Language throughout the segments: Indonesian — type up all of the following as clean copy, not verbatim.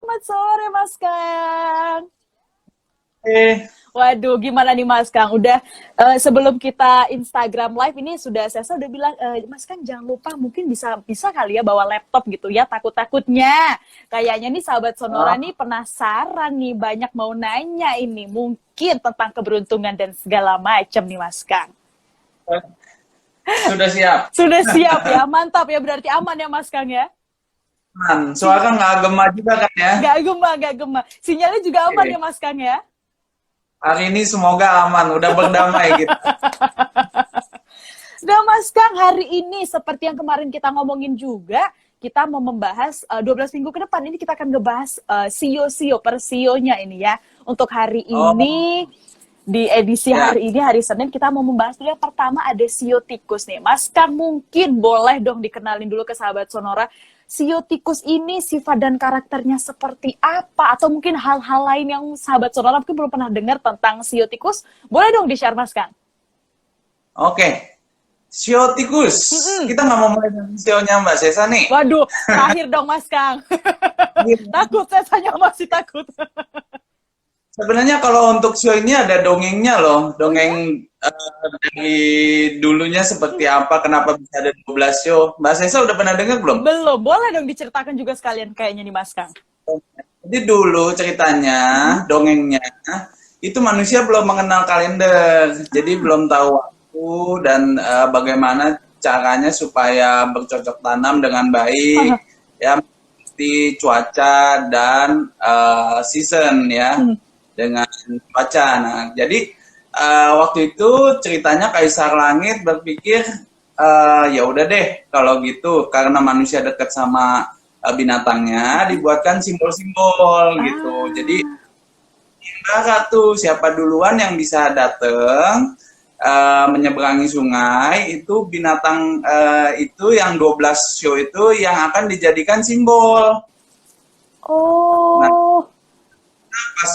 Selamat sore Mas Kang. Eh, Waduh, gimana nih Mas Kang? Udah sebelum kita Instagram live ini saya udah bilang, Mas Kang jangan lupa mungkin bisa bisa kali ya bawa laptop gitu ya. Takutnya kayaknya nih sahabat Sonora oh, nih penasaran nih banyak mau nanya ini mungkin tentang keberuntungan dan segala macam nih Mas Kang. sudah siap. Sudah siap ya, mantap ya berarti aman ya Mas Kang ya. Suara nggak gema juga kan ya? Gak gema. Sinyalnya juga aman ya Oke. Mas Kang ya. Hari ini semoga aman, udah berdamai gitu. Nah, Mas Kang, hari ini seperti yang kemarin kita ngomongin juga, kita mau membahas 12 minggu ke depan ini kita akan ngebahas sio-sio per sionya ini ya. Untuk hari Oh, ini di edisi ya. hari ini hari Senin kita mau membahas dulu yang pertama ada sio tikus nih. Mas Kang mungkin boleh dong dikenalin dulu ke sahabat Sonora. Sio tikus ini sifat dan karakternya seperti apa atau mungkin hal-hal lain yang sahabat Sonora mungkin belum pernah dengar tentang sio tikus. Boleh dong di-share Mas Kang. Oke. Sio tikus. Mm-mm. Kita nggak mau mulai dari sionya Mbak Sesa nih. Waduh, terakhir dong Mas Kang. Takut, saya tanya masih takut. Sebenarnya kalau untuk sio ini ada dongengnya loh. Oh ya? Dongeng dari dulunya seperti apa, kenapa bisa ada 12 sio. Mbak Sesa udah pernah dengar belum? Belum, boleh dong diceritakan juga sekalian kayaknya nih Mas Kang. Jadi dulu ceritanya, Mm-mm. dongengnya, itu manusia belum mengenal kalender. Jadi Ah, belum tahu waktu dan bagaimana caranya supaya bercocok tanam dengan baik, ya, mesti cuaca dan season ya, mm. dengan cuaca. Nah, jadi waktu itu ceritanya Kaisar Langit berpikir, ya udah deh kalau gitu, karena manusia dekat sama binatangnya dibuatkan simbol-simbol gitu. Jadi Ah, ibarat tuh siapa duluan yang bisa dateng menyeberangi sungai itu binatang itu yang 12 show itu yang akan dijadikan simbol. Nah, oh, pas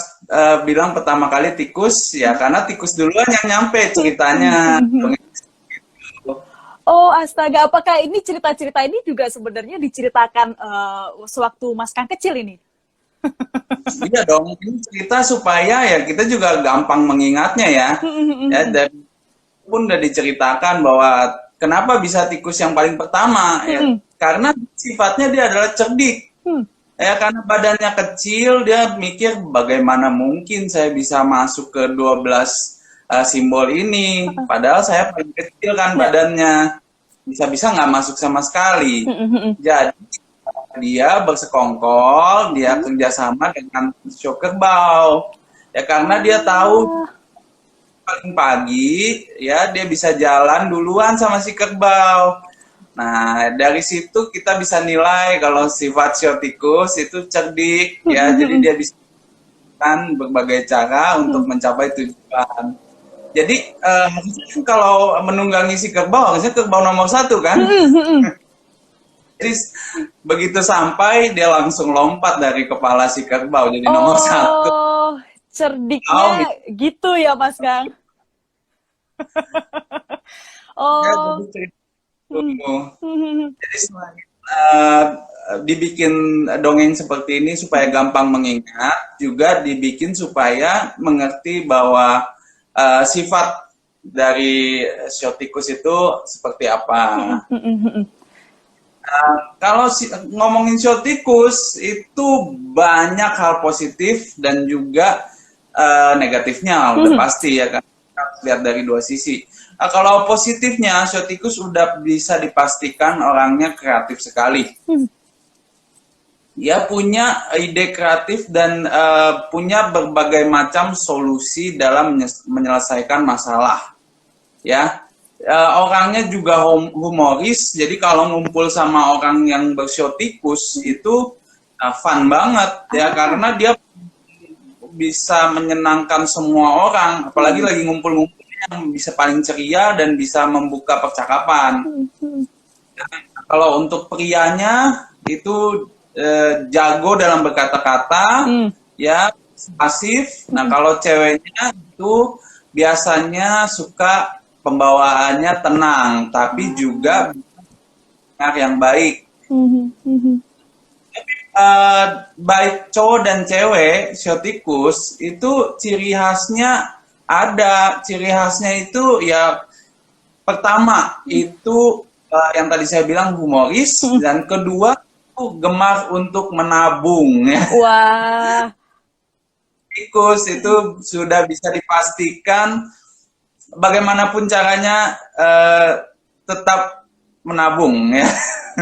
bilang pertama kali tikus ya karena tikus duluan yang nyampe ceritanya. oh astaga, apakah ini cerita-cerita ini juga sebenarnya diceritakan sewaktu Mas Kang kecil ini? Iya dong, ini cerita supaya ya kita juga gampang mengingatnya ya. Ya, dan pun udah diceritakan bahwa kenapa bisa tikus yang paling pertama ya karena sifatnya dia adalah cerdik ya karena badannya kecil dia mikir bagaimana mungkin saya bisa masuk ke 12 simbol ini padahal saya paling kecil kan Ya. badannya bisa-bisa nggak masuk sama sekali jadi dia bersekongkol dia kerjasama dengan show kerbau ya karena dia tahu Ah, paling pagi ya dia bisa jalan duluan sama si kerbau. Nah, dari situ kita bisa nilai kalau sifat siotikus itu cerdik ya. Jadi dia bisa melakukan berbagai cara untuk mencapai tujuan. Jadi harusnya kan kalau menunggangi si kerbau harusnya kerbau nomor satu kan. Jadi begitu sampai dia langsung lompat dari kepala si kerbau jadi nomor satu. oh, Oh, cerdiknya gitu ya Mas Kang. jadi Oh, cerita itu. Jadi selain dibikin dongeng seperti ini supaya gampang mengingat, juga dibikin supaya mengerti bahwa sifat dari siotikus itu seperti apa. Kalau ngomongin siotikus itu banyak hal positif dan juga negatifnya, udah pasti ya kan. Kita harus lihat dari dua sisi. Kalau positifnya, siotikus udah bisa dipastikan orangnya kreatif sekali. Dia punya ide kreatif dan punya berbagai macam solusi dalam menyelesaikan masalah. Ya, orangnya juga humoris. Jadi kalau ngumpul sama orang yang bersiotikus itu fun banget ya karena dia bisa menyenangkan semua orang. Apalagi lagi ngumpul-ngumpul yang bisa paling ceria dan bisa membuka percakapan. Kalau untuk prianya itu jago dalam berkata-kata, ya pasif. Nah kalau ceweknya itu biasanya suka pembawaannya tenang, tapi juga yang baik. baik cowok dan cewek, sio tikus itu ciri khasnya ada. Ciri khasnya itu ya pertama itu yang tadi saya bilang humoris, dan kedua itu gemar untuk menabung ya. Wah. Tikus itu sudah bisa dipastikan bagaimanapun caranya tetap menabung ya.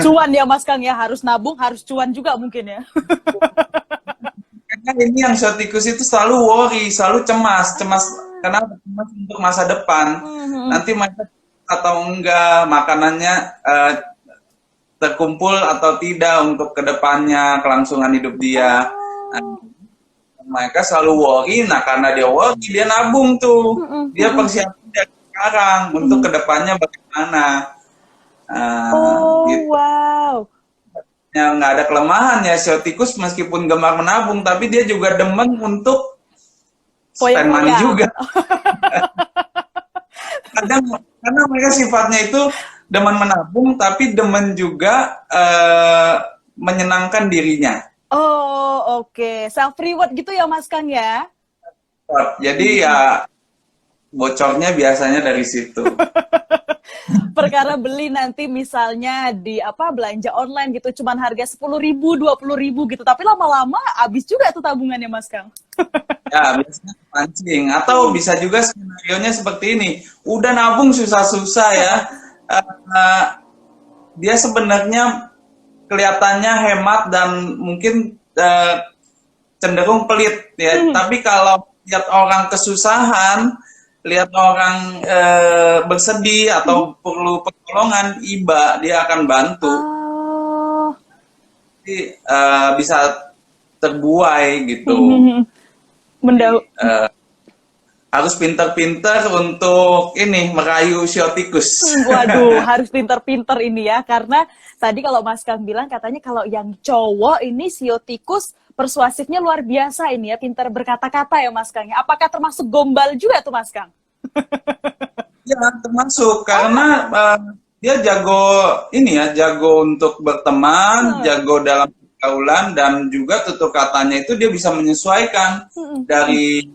Cuan ya Mas Kang ya, harus nabung, harus cuan juga mungkin ya. Karena ini yang sio tikus itu selalu worry, selalu cemas karena cemas untuk masa depan. Nanti mereka atau enggak makanannya terkumpul atau tidak untuk kedepannya, kelangsungan hidup dia. Nah, mereka selalu worry, nah karena dia worry, dia nabung tuh. Dia persiapan dari sekarang untuk kedepannya bagaimana. Gitu. Wow. Ya, nggak ada kelemahan ya, sio tikus meskipun gemar menabung, tapi dia juga demen untuk spend money juga. Kadang, karena mereka sifatnya itu demen menabung, tapi demen juga menyenangkan dirinya. Oh, oke. Self reward gitu ya Mas Kang ya. Jadi ya bocornya biasanya dari situ. Perkara beli nanti misalnya di belanja online gitu cuman harga 10.000, 20.000 gitu, tapi lama-lama habis juga tuh tabungannya Mas Kang. Ya, biasanya pancing. Atau bisa juga skenario-nya seperti ini. Udah nabung susah-susah ya. Dia sebenarnya kelihatannya hemat dan mungkin cenderung pelit ya. Tapi kalau lihat orang kesusahan, lihat orang bersedih atau perlu pertolongan, iba, dia akan bantu. Jadi bisa terbuai gitu. Harus pinter-pinter untuk ini merayu sio tikus. Waduh, harus pinter-pinter ini ya, karena tadi kalau Mas Kang bilang katanya kalau yang cowok ini sio tikus persuasifnya luar biasa ini ya, pinter berkata-kata ya Mas Kang. Apakah termasuk gombal juga tuh Mas Kang? Ya, termasuk karena dia jago ini ya, jago untuk berteman, jago dalam pergaulan, dan juga tutur katanya itu dia bisa menyesuaikan dari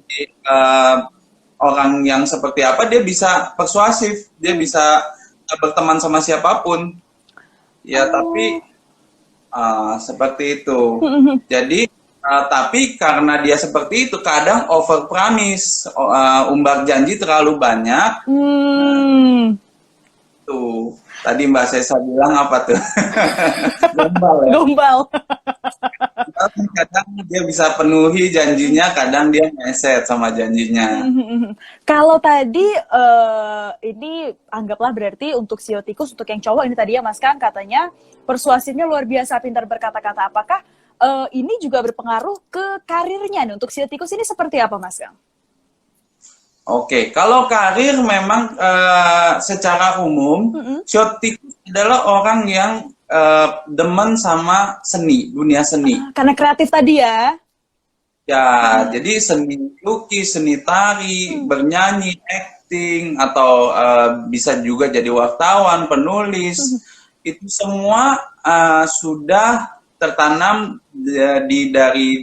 orang yang seperti apa, dia bisa persuasif, dia bisa berteman sama siapapun. Ya, tapi seperti itu. Jadi tapi karena dia seperti itu, kadang over promise, umbar janji terlalu banyak. Tuh, tadi Mbak Sesa bilang apa tuh? Gombal ya? Gombal. Kadang dia bisa penuhi janjinya, kadang dia meset sama janjinya. Kalau tadi ini anggaplah berarti untuk sio tikus, untuk yang cowok ini tadi ya Mas Kang katanya persuasifnya luar biasa, pintar berkata-kata. Apakah ini juga berpengaruh ke karirnya nih untuk sio tikus ini seperti apa Mas Kang? Oke, kalau karir memang secara umum sio tikus adalah orang yang demen sama seni, dunia seni. Karena kreatif tadi ya? Ya, jadi seni lukis, seni tari, bernyanyi, acting, atau bisa juga jadi wartawan, penulis. Itu semua sudah tertanam dari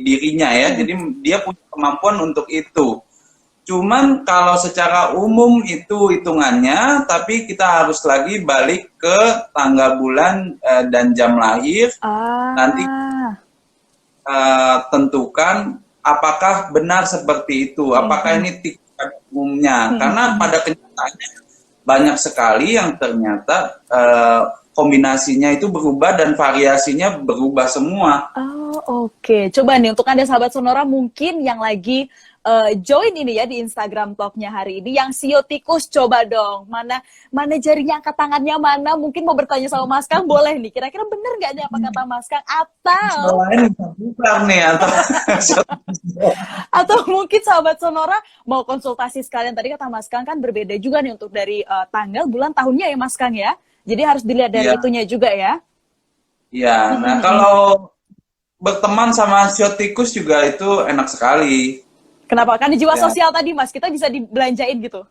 dirinya ya. Jadi dia punya kemampuan untuk itu. Cuman kalau secara umum itu hitungannya, tapi kita harus lagi balik ke tanggal bulan dan jam lahir. Nanti tentukan apakah benar seperti itu, apakah ini tikus pada umumnya. Karena pada kenyataannya banyak sekali yang ternyata kombinasinya itu berubah dan variasinya berubah semua. Oke. Coba nih untuk Anda sahabat Sonora mungkin yang lagi join ini ya di Instagram Talk-nya hari ini, yang sio tikus, coba dong mana jarinya, angkat tangannya mana, mungkin mau bertanya sama Mas Kang, boleh nih, kira-kira bener nggak nih apa kata Mas Kang, atau mungkin sahabat Sonora mau konsultasi sekalian. Tadi kata Mas Kang kan berbeda juga nih untuk dari tanggal, bulan, tahunnya ya Mas Kang ya, jadi harus dilihat dari itunya juga ya. Iya, nah kalau berteman sama sio tikus juga itu enak sekali. Kenapa? Kan di jiwa sosial tadi Mas, kita bisa dibelanjain gitu.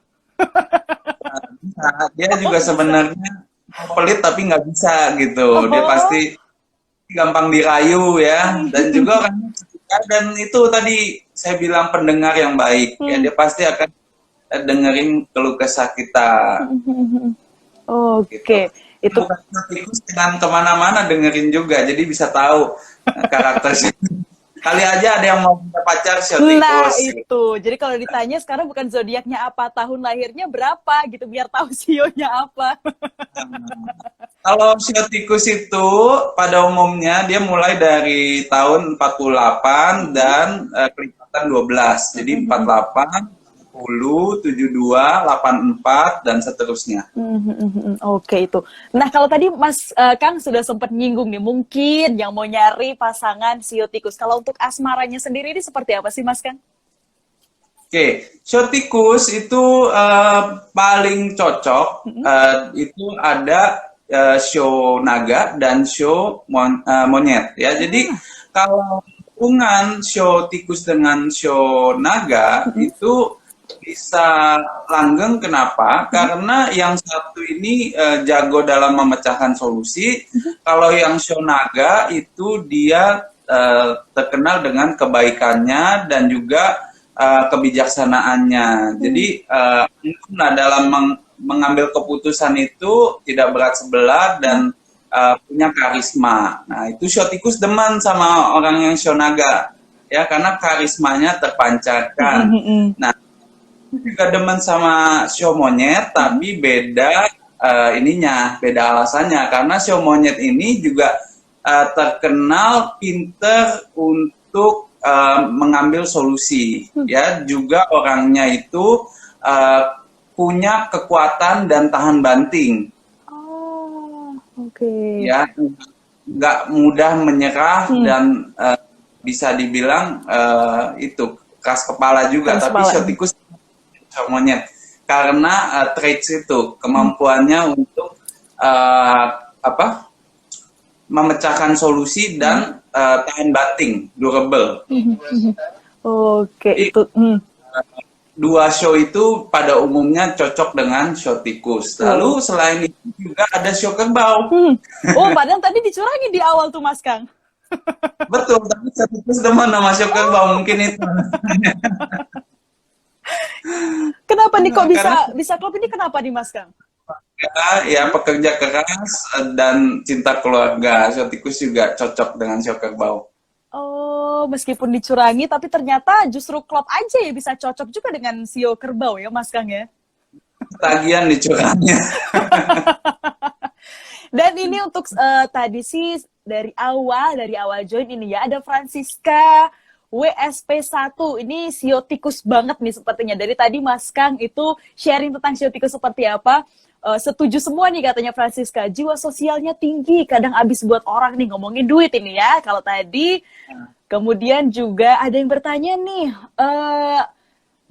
Dia juga sebenarnya pelit tapi nggak bisa gitu. Dia pasti gampang dirayu ya, dan juga orangnya setia, dan itu tadi saya bilang pendengar yang baik ya, dia pasti akan dengerin keluh kesah kita. Oke, itu Bukan tikus dengan kemana-mana dengerin juga, jadi bisa tahu karakternya. Kali aja ada yang mau punya pacar sio nah tikus. itu. Jadi kalau ditanya sekarang bukan zodiaknya apa, tahun lahirnya berapa gitu biar tahu sionya apa. Kalau sio tikus itu pada umumnya dia mulai dari tahun 48 dan kelipatan 12. Jadi 48, 10, 72, 84 dan seterusnya. Oke itu. Nah kalau tadi Mas Kang sudah sempat nyinggung nih, mungkin yang mau nyari pasangan sio tikus. Kalau untuk asmaranya sendiri ini seperti apa sih Mas Kang? Oke, sio tikus itu paling cocok itu ada sio naga dan sio monyet ya. Jadi kalau hubungan sio tikus dengan sio naga itu bisa langgeng. Kenapa? Karena yang satu ini jago dalam memecahkan solusi. Kalau yang sio naga itu dia terkenal dengan kebaikannya dan juga kebijaksanaannya. Jadi dalam mengambil keputusan itu tidak berat sebelah dan punya karisma. Nah, itu sio tikus demen sama orang yang sio naga ya, karena karismanya terpancarkan. Nah, juga demen sama sio monyet, tapi beda beda alasannya, karena sio monyet ini juga terkenal pinter untuk mengambil solusi ya, juga orangnya itu punya kekuatan dan tahan banting. Ya, nggak mudah menyerah dan bisa dibilang itu keras kepala juga, tapi sio tikus monyet karena traits itu, kemampuannya untuk memecahkan solusi dan tahan banting, durable. Oke, itu dua sio itu pada umumnya cocok dengan sio tikus. Lalu selain itu juga ada sio kerbau. Oh, padahal tadi dicurangi di awal tuh Mas Kang. Betul, tapi sio tikus demen sama sio kerbau, mungkin itu. Kenapa nih kok bisa klub ini, kenapa nih Mas Kang? Ya, pekerja keras dan cinta keluarga. Sio tikus juga cocok dengan sio kerbau. Oh, meskipun dicurangi tapi ternyata justru klub aja ya bisa cocok juga dengan sio kerbau ya Mas Kang ya. Tagihan dicurangnya. Dan ini untuk tadi sih dari awal join ini ya, ada Francisca WSP1, ini sio tikus banget nih sepertinya. Dari tadi Mas Kang itu sharing tentang sio tikus seperti apa. Setuju semua nih katanya Francisca. Jiwa sosialnya tinggi, kadang habis buat orang nih, ngomongin duit ini ya. Kalau tadi, kemudian juga ada yang bertanya nih,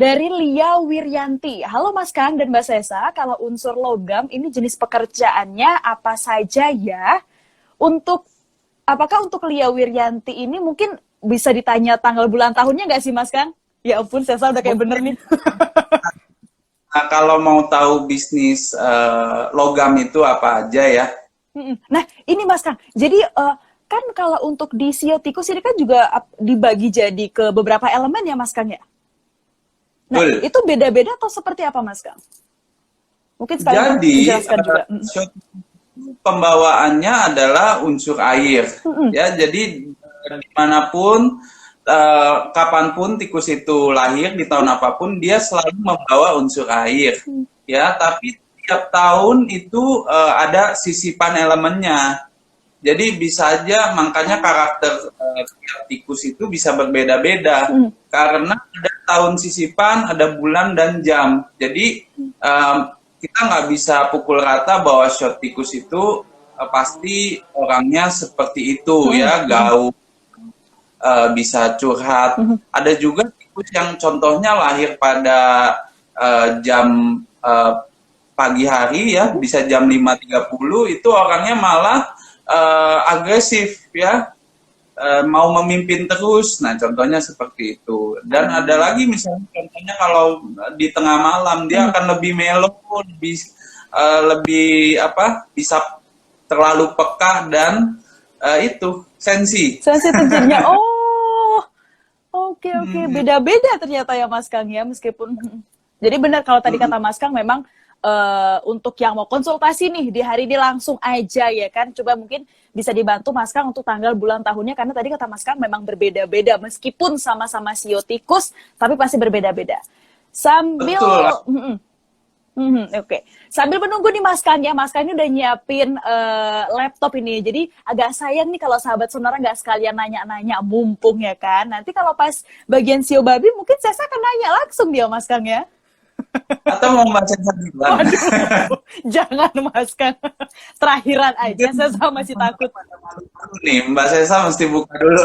dari Lia Wiryanti. Halo Mas Kang dan Mbak Sesa, kalau unsur logam ini jenis pekerjaannya apa saja ya? Apakah untuk Lia Wiryanti ini mungkin bisa ditanya tanggal bulan tahunnya nggak sih Mas Kang? Ya ampun, Sesa udah kayak bener nih. Nah, kalau mau tahu bisnis logam itu apa aja ya? Nah, ini Mas Kang, jadi kan kalau untuk di sio tikus ini kan juga dibagi jadi ke beberapa elemen ya Mas Kang ya? Nah, itu beda-beda atau seperti apa Mas Kang? Mungkin sekali dijelaskan juga. Pembawaannya adalah unsur air. Ya, jadi dimanapun, kapanpun tikus itu lahir, di tahun apapun, dia selalu membawa unsur air. Ya, tapi tiap tahun itu ada sisipan elemennya. Jadi bisa aja, makanya karakter tikus itu bisa berbeda-beda. Karena ada tahun sisipan, ada bulan dan jam. Jadi kita nggak bisa pukul rata bahwa sio tikus itu pasti orangnya seperti itu ya, gaul, bisa curhat. Ada juga tikus yang contohnya lahir pada jam pagi hari ya, bisa jam 5.30, itu orangnya malah agresif ya, mau memimpin terus. Nah, contohnya seperti itu. Dan ada lagi misalnya contohnya kalau di tengah malam dia akan lebih mellow, lebih bisa terlalu peka dan itu sensi. Sensitifnya. Oh, oke, beda-beda ternyata ya Mas Kang ya, meskipun. Jadi benar kalau tadi kata Mas Kang memang untuk yang mau konsultasi nih di hari ini langsung aja ya kan. Coba mungkin bisa dibantu Mas Kang untuk tanggal bulan tahunnya, karena tadi kata Mas Kang memang berbeda-beda meskipun sama-sama sio tikus tapi pasti berbeda-beda. Sambil Oke. Sambil menunggu nih Mas Kang ya, Mas Kang ini udah nyiapin laptop ini. Jadi agak sayang nih kalau sahabat Sonora nggak sekalian nanya-nanya, mumpung ya kan. Nanti kalau pas bagian sio babi mungkin saya akan nanya langsung dia Mas Kang ya. Atau mau Mbak Sesa duluan? Waduh, jangan Mas Kang. Terakhiran aja, saya masih takut. Nih, Mbak Sesa mesti buka dulu.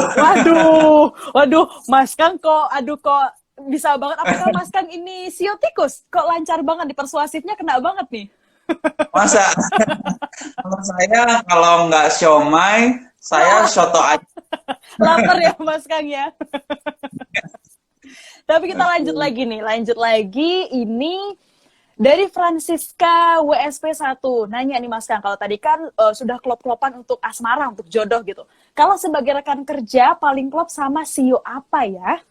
Waduh, Mas Kang kok, bisa banget. Apakah Mas Kang ini sio tikus? Kok lancar banget, persuasifnya kena banget nih. Masa? Kalau saya, kalau nggak siomay, saya soto aja. Lapar ya Mas Kang ya. Tapi kita lanjut lagi nih, ini dari Francisca WSP 1. Nanya nih Mas Kang, kalau tadi kan sudah klop-klopan untuk asmara, untuk jodoh gitu. Kalau sebagai rekan kerja, paling klop sama sio apa ya?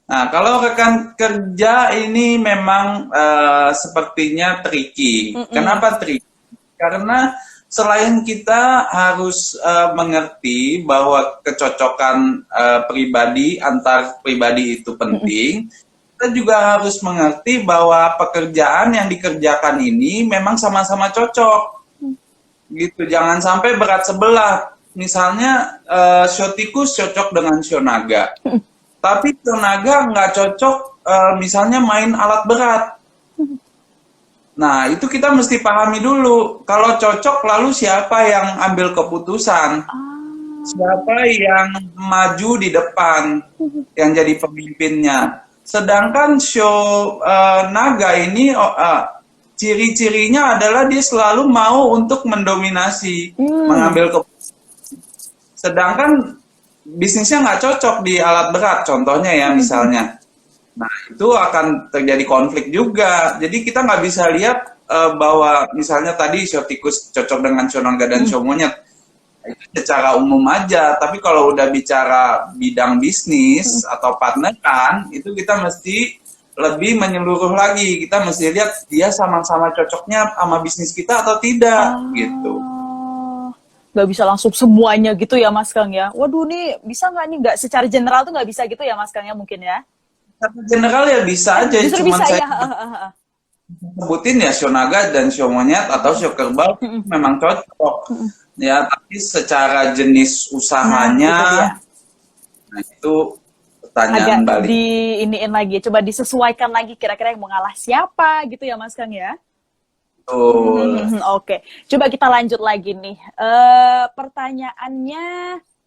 Nah, kalau rekan kerja ini memang sepertinya tricky. Kenapa tricky? Karena selain kita harus mengerti bahwa kecocokan pribadi antar pribadi itu penting, kita juga harus mengerti bahwa pekerjaan yang dikerjakan ini memang sama-sama cocok. Gitu, jangan sampai berat sebelah. Misalnya sio tikus cocok dengan sio naga. Tapi sio naga nggak cocok misalnya main alat berat. Nah, itu kita mesti pahami dulu. Kalau cocok, lalu siapa yang ambil keputusan? Siapa yang maju di depan, yang jadi pemimpinnya? Sedangkan show naga ini, ciri-cirinya adalah dia selalu mau untuk mendominasi, mengambil keputusan. Sedangkan bisnisnya nggak cocok di alat berat, contohnya ya misalnya. Nah, itu akan terjadi konflik juga. Jadi kita nggak bisa lihat bahwa misalnya tadi sio tikus cocok dengan sio naga dan sio monyet. Itu secara umum aja. Tapi kalau udah bicara bidang bisnis atau partneran, itu kita mesti lebih menyeluruh lagi. Kita mesti lihat dia sama-sama cocoknya sama bisnis kita atau tidak, gitu. Nggak bisa langsung semuanya gitu ya Mas Kang ya. Waduh nih, bisa nggak nih? Nggak secara general tuh nggak bisa gitu ya Mas Kang ya mungkin ya? General ya bisa aja, justru cuman bisa, saya sebutin ya sio naga dan sio monyet atau sio kerbau memang cocok ya, tapi secara jenis usahanya nah itu pertanyaan agak balik. Diiniin lagi, coba disesuaikan lagi kira-kira yang mau ngalah siapa gitu ya Mas Kang ya. Oke, coba kita lanjut lagi nih. Pertanyaannya,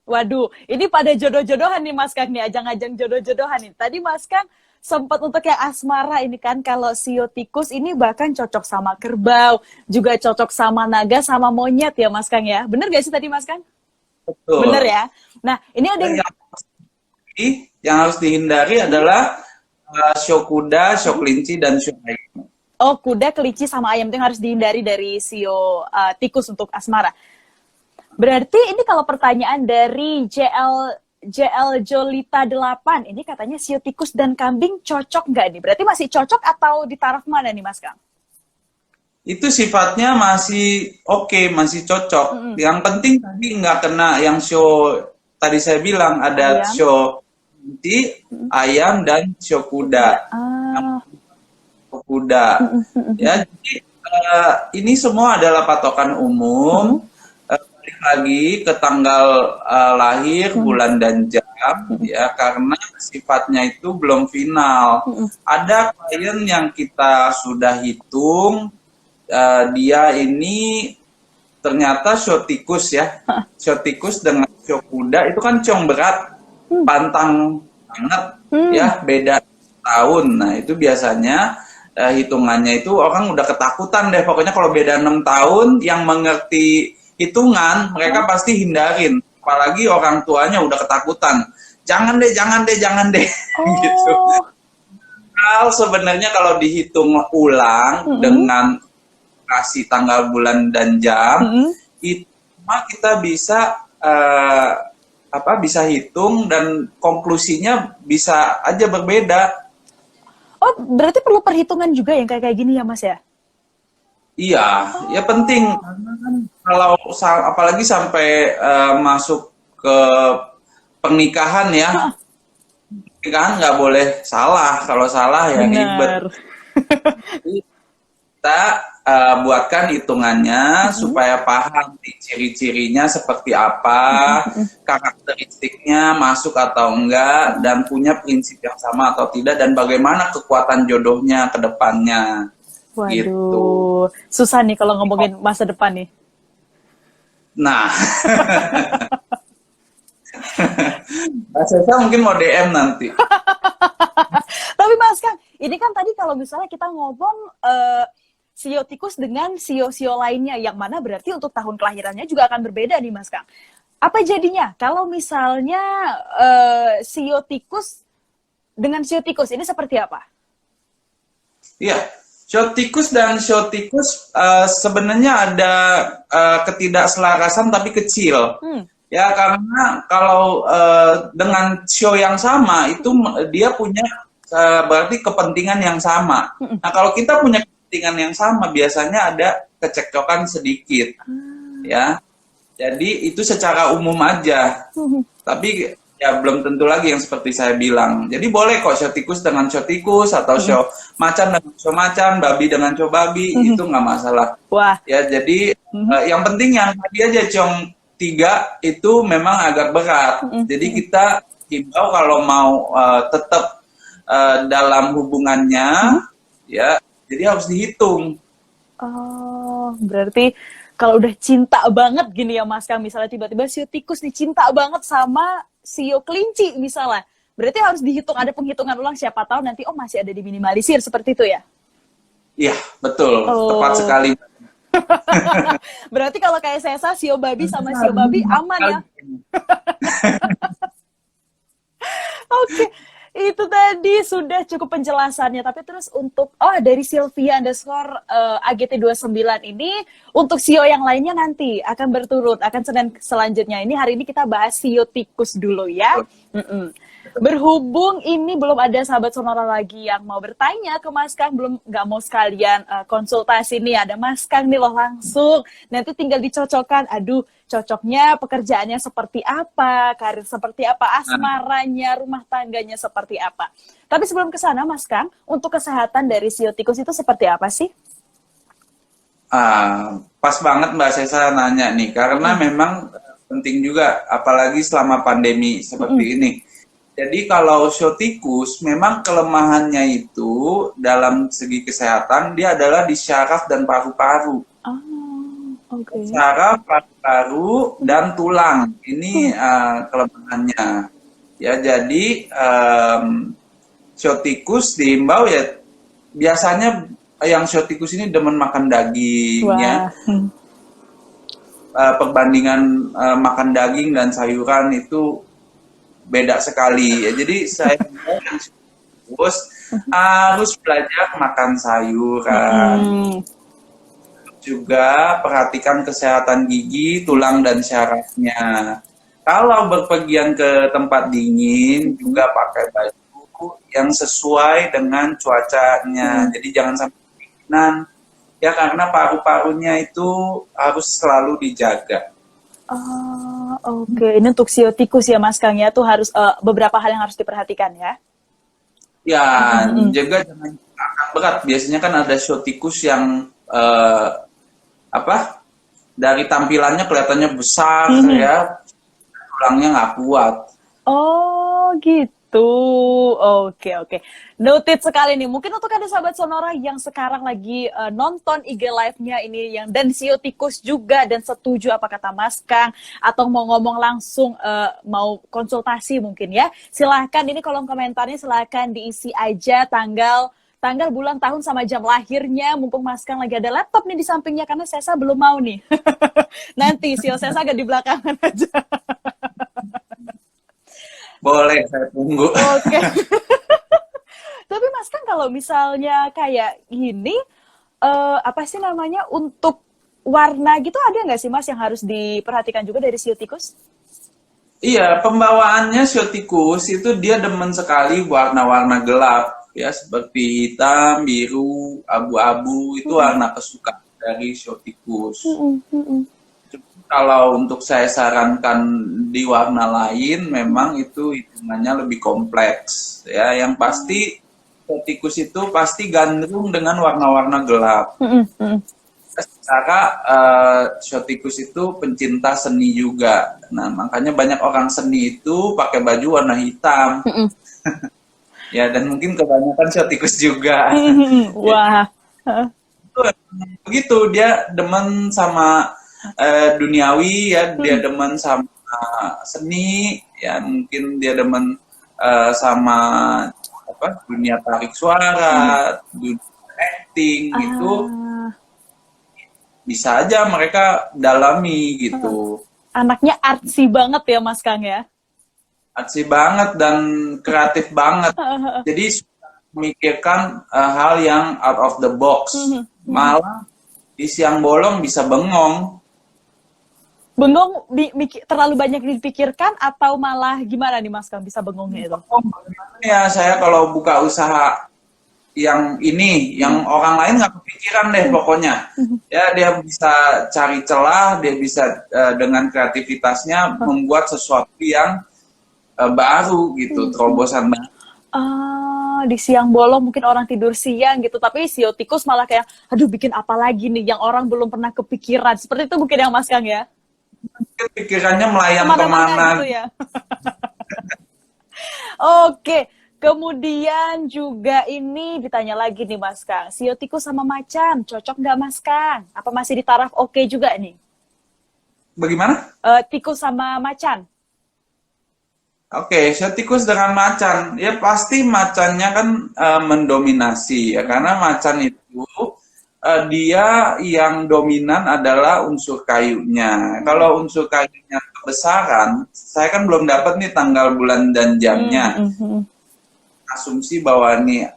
waduh, ini pada jodoh-jodohan nih Mas Kang nih, ajang-ajang jodoh-jodohan nih. Tadi Mas Kang sempat untuk yang asmara ini kan, kalau sio tikus ini bahkan cocok sama kerbau, juga cocok sama naga, sama monyet ya Mas Kang ya. Bener gak sih tadi Mas Kang? Betul. Bener ya. Nah, ini ada yang harus dihindari adalah sio kuda, sio kelinci, dan sio ayam. Oh, kuda, kelinci, sama ayam itu yang harus dihindari dari sio tikus untuk asmara. Berarti ini kalau pertanyaan dari JL Jolita 8, ini katanya sio tikus dan kambing cocok nggak nih? Berarti masih cocok atau di taraf mana nih Mas Kang? Itu sifatnya masih oke, masih cocok. Yang penting tadi nggak kena yang sio, tadi saya bilang ada sio kelinci, ayam, dan sio kuda. Ya, jadi ini semua adalah patokan umum. Balik lagi ke tanggal lahir, bulan dan jam, ya, karena sifatnya itu belum final. Ada klien yang kita sudah hitung, dia ini ternyata sio tikus ya, sio tikus dengan sio kuda itu kan ciong berat, pantang banget, ya, beda tahun. Nah itu biasanya hitungannya itu orang udah ketakutan deh. Pokoknya kalau beda 6 tahun, yang mengerti hitungan mereka pasti hindarin. Apalagi orang tuanya udah ketakutan. Jangan deh. Gitu. Hal sebenarnya kalau dihitung ulang dengan kasih tanggal bulan dan jam, itu cuma kita bisa bisa hitung dan konklusinya bisa aja berbeda. Oh, berarti perlu perhitungan juga yang kayak gini ya, Mas ya? Iya, ya penting karena kan kalau apalagi sampai masuk ke pernikahan ya, pernikahan nggak boleh salah. Kalau salah ya ribet. Benar. Jadi kita buatkan hitungannya supaya paham nih ciri-cirinya seperti apa, karakteristiknya masuk atau enggak, dan punya prinsip yang sama atau tidak, dan bagaimana kekuatan jodohnya ke depannya. Gitu. Waduh, susah nih kalau ngomongin masa depan nih. Nah, Mbak Sesa mungkin mau DM nanti. Tapi Mas Kang, ini kan tadi kalau misalnya kita ngomong sio tikus dengan sio-sio lainnya, yang mana berarti untuk tahun kelahirannya juga akan berbeda nih Mas Kang. Apa jadinya kalau misalnya sio tikus dengan sio tikus ini seperti apa? Iya, sio tikus dan sio tikus sebenarnya ada ketidakselarasan tapi kecil. Ya, karena kalau dengan sio yang sama itu dia punya berarti kepentingan yang sama. Nah, kalau kita punya kepentingan yang sama biasanya ada kecekcokan sedikit. Ya. Jadi itu secara umum aja. Tapi ya belum tentu lagi yang seperti saya bilang. Jadi boleh kok sio tikus dengan sio tikus atau sio macan dengan sio macan, babi dengan sio babi, itu nggak masalah. Wah. Ya, jadi yang penting yang tadi aja Cong 3 itu memang agak berat. Jadi kita himbau kalau mau tetap dalam hubungannya, ya, jadi harus dihitung. Oh, berarti kalau udah cinta banget gini ya Mas Kang, misalnya tiba-tiba sio tikus nih cinta banget sama sio kelinci misalnya, berarti harus dihitung, ada penghitungan ulang, siapa tahu nanti masih ada diminimalisir seperti itu ya? Iya, betul, tepat sekali. Berarti kalau kayak Sesa, sio babi sama sio babi aman ya? Oke. Itu tadi sudah cukup penjelasannya. Tapi terus untuk, dari Sylvia _, AGT29 ini, untuk sio yang lainnya nanti akan berturut, akan Senin selanjutnya. Ini hari ini kita bahas sio tikus dulu ya. Berhubung ini belum ada sahabat Sonora lagi yang mau bertanya ke Mas Kang, nggak mau sekalian konsultasi nih, ada Mas Kang nih loh langsung. Nanti tinggal dicocokkan, aduh cocoknya pekerjaannya seperti apa, karir seperti apa, asmaranya, rumah tangganya seperti apa. Tapi sebelum ke sana Mas Kang, untuk kesehatan dari sio tikus itu seperti apa sih? Pas banget Mbak Sesa nanya nih, karena memang penting juga, apalagi selama pandemi seperti ini. Jadi kalau sio tikus memang kelemahannya itu dalam segi kesehatan dia adalah di syaraf dan paru-paru. Syaraf, paru-paru, dan tulang. Ini kelemahannya. Ya, jadi sio tikus diimbau ya, biasanya yang sio tikus ini demen makan daging. Ya. Perbandingan makan daging dan sayuran itu beda sekali ya. Jadi saya harus belajar makan sayuran. Juga perhatikan kesehatan gigi, tulang dan syarafnya. Kalau berpergian ke tempat dingin juga pakai baju yang sesuai dengan cuacanya. Jadi jangan sampai kedinginan ya, karena paru-parunya itu harus selalu dijaga. Oke. Ini untuk sio tikus ya Mas Kang ya, tuh harus beberapa hal yang harus diperhatikan ya. Ya, jaga jangan berat. Biasanya kan ada sio tikus yang dari tampilannya kelihatannya besar ya, tulangnya nggak kuat. Oh gitu. Oke. Noted sekali nih. Mungkin untuk ada sahabat Sonora yang sekarang lagi nonton IG live-nya ini yang dan sio tikus juga dan setuju apa kata Mas Kang, atau mau ngomong langsung mau konsultasi mungkin ya. Silahkan, ini kolom komentarnya silahkan diisi aja tanggal, bulan, tahun sama jam lahirnya. Mumpung Mas Kang lagi ada laptop nih di sampingnya, karena Sesa belum mau nih. Nanti sio Sesa agak di belakangan aja. Boleh, saya tunggu. Oke. Tapi Mas Kang kalau misalnya kayak gini, apa sih namanya, untuk warna gitu ada nggak sih Mas yang harus diperhatikan juga dari sio tikus? Iya, pembawaannya sio tikus itu dia demen sekali warna-warna gelap, ya seperti hitam, biru, abu-abu itu warna kesukaan dari sio tikus. Kalau untuk saya sarankan di warna lain, memang itu hitungannya lebih kompleks. Ya, yang pasti tikus itu pasti gandrung dengan warna-warna gelap. Secara tikus itu pencinta seni juga. Nah, makanya banyak orang seni itu pakai baju warna hitam. Ya, dan mungkin kebanyakan tikus juga. Wah. Begitu dia demen sama duniawi, ya dia demen sama seni, ya mungkin dia demen sama apa dunia tarik suara, dunia acting gitu, bisa aja mereka dalami gitu. Anaknya artsy banget ya Mas Kang ya? Artsy banget dan kreatif banget. Jadi memikirkan hal yang out of the box. Malah di siang bolong bisa bengong. Bengong terlalu banyak dipikirkan atau malah gimana nih Mas Kang bisa bengongnya itu? Ya saya kalau buka usaha yang ini, yang orang lain nggak kepikiran deh pokoknya. Ya dia bisa cari celah, dia bisa dengan kreativitasnya membuat sesuatu yang baru gitu, terobosan baru. Di siang bolong mungkin orang tidur siang gitu, tapi sio tikus malah kayak, aduh bikin apa lagi nih yang orang belum pernah kepikiran. Seperti itu mungkin yang Mas Kang ya? Pikirannya melayang kemana gitu ya. Oke, kemudian juga ini ditanya lagi nih Mas Kang, sio tikus sama macan cocok nggak Mas Kang? Apa masih di taraf oke juga nih? Bagaimana? Tikus sama macan. Oke, sio tikus dengan macan, ya pasti macannya kan mendominasi ya, karena macan itu dia yang dominan adalah unsur kayunya. Kalau unsur kayunya kebesaran, saya kan belum dapat nih tanggal, bulan, dan jamnya. Asumsi bahwa nih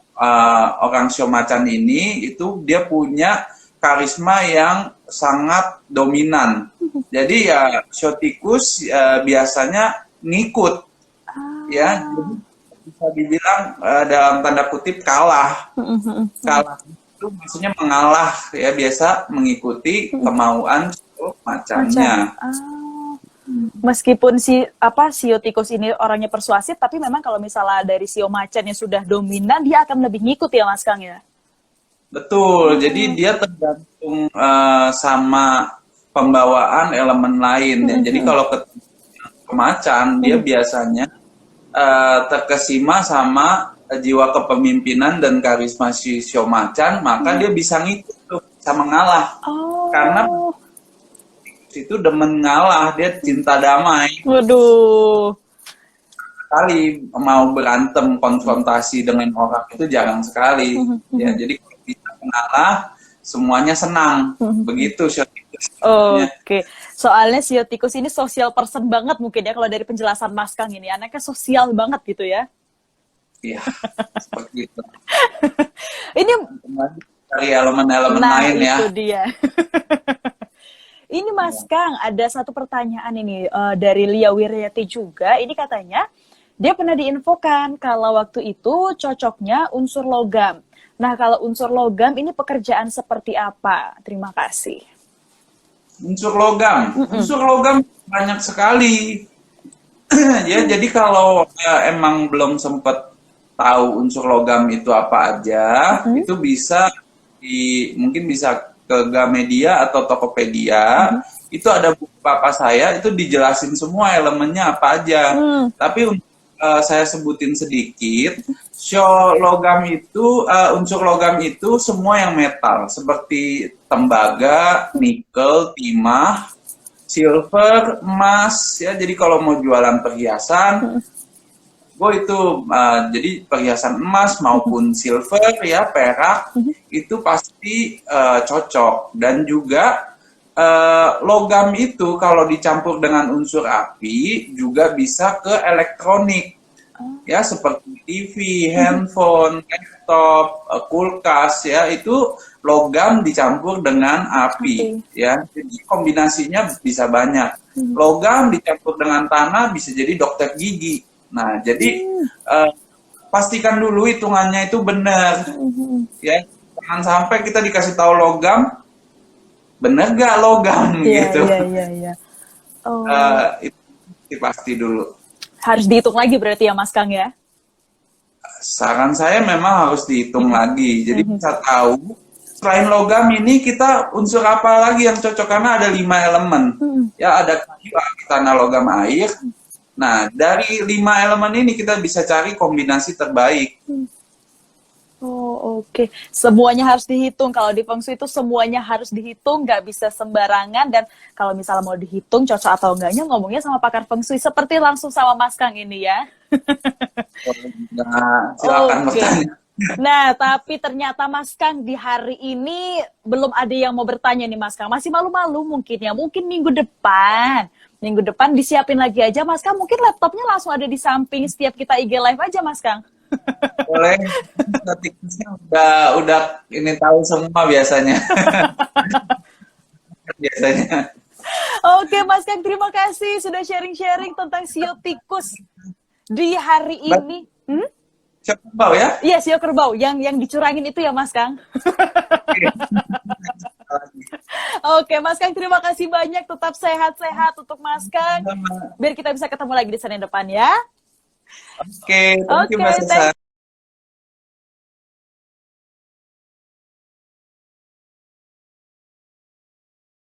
orang sio macan ini itu dia punya karisma yang sangat dominan. Jadi ya sio tikus biasanya ngikut, ya. Jadi bisa dibilang dalam tanda kutip kalah. Kalah itu maksudnya mengalah, ya biasa mengikuti kemauan macannya. Meskipun sio tikus ini orangnya persuasif, tapi memang kalau misalnya dari sio macan yang sudah dominan, dia akan lebih ngikut ya Mas Kang ya? Betul, jadi dia tergantung sama pembawaan elemen lain ya. Jadi kalau ke macan, dia biasanya terkesima sama jiwa kepemimpinan dan karisma si sio macan, maka dia bisa ngikut tuh, bisa mengalah. Karena itu demen ngalah, dia cinta damai. Waduh. Sekali mau berantem, konfrontasi dengan orang itu jarang sekali. Ya, jadi kalau bisa mengalah, semuanya senang. Begitu sio tikus. Oke. Soalnya sio tikus ini social person banget mungkin ya, kalau dari penjelasan Mas Kang ini. Anaknya sosial banget gitu ya. Iya, seperti itu. Ini dari elemen-elemen lain ya. Nah, itu dia. Ini Mas Kang, ada satu pertanyaan ini dari Lia Wiryati juga. Ini katanya, dia pernah diinfokan kalau waktu itu cocoknya unsur logam. Nah, kalau unsur logam ini pekerjaan seperti apa? Terima kasih. Unsur logam banyak sekali. Ya, jadi kalau emang belum sempat tahu unsur logam itu apa aja, itu bisa mungkin bisa ke Gamedia atau Tokopedia. Itu ada buku papa saya, itu dijelasin semua elemennya apa aja. Tapi saya sebutin sedikit, unsur logam itu semua yang metal, seperti tembaga, nikel, timah, silver, emas, ya. Jadi kalau mau jualan perhiasan, itu jadi perhiasan emas maupun silver, ya, perak, itu pasti cocok. Dan juga logam itu kalau dicampur dengan unsur api juga bisa ke elektronik. ya seperti TV, handphone, laptop, kulkas ya itu logam dicampur dengan api ya. Jadi kombinasinya bisa banyak. Logam dicampur dengan tanah bisa jadi dokter gigi. Nah, jadi pastikan dulu hitungannya itu benar. Ya, jangan sampai kita dikasih tahu logam, bener gak logam gitu. Iya. Oh. Itu pasti dulu. Harus dihitung lagi berarti ya Mas Kang ya? Saran saya memang harus dihitung lagi. Jadi bisa tahu selain logam ini kita unsur apa lagi yang cocok karena ada 5 elemen. Ya ada kayu, api, tanah, logam, air. Nah dari 5 elemen ini kita bisa cari kombinasi terbaik. Oh oke. Semuanya harus dihitung. Kalau di Feng Shui itu semuanya harus dihitung, nggak bisa sembarangan. Dan kalau misalnya mau dihitung cocok atau enggaknya ngomongnya sama pakar Feng Shui. Seperti langsung sama Mas Kang ini ya. Nah, silakan bertanya. Nah, tapi ternyata Mas Kang di hari ini belum ada yang mau bertanya nih Mas Kang. Masih malu-malu mungkin ya. Mungkin minggu depan. Minggu depan disiapin lagi aja Mas Kang. Mungkin laptopnya langsung ada di samping setiap kita IG live aja Mas Kang. Boleh. Tikusnya udah ini tahu semua biasanya. Biasanya. Oke Mas Kang, terima kasih sudah sharing-sharing tentang sio tikus di hari ini. Sio kerbau ya? Iya, sio kerbau. Yang dicurangin itu ya Mas Kang. Oke, Mas Kang, terima kasih banyak. Tetap sehat-sehat untuk Mas Kang. Biar kita bisa ketemu lagi di Senin depan ya. Oke, thank you Mbak Sasa.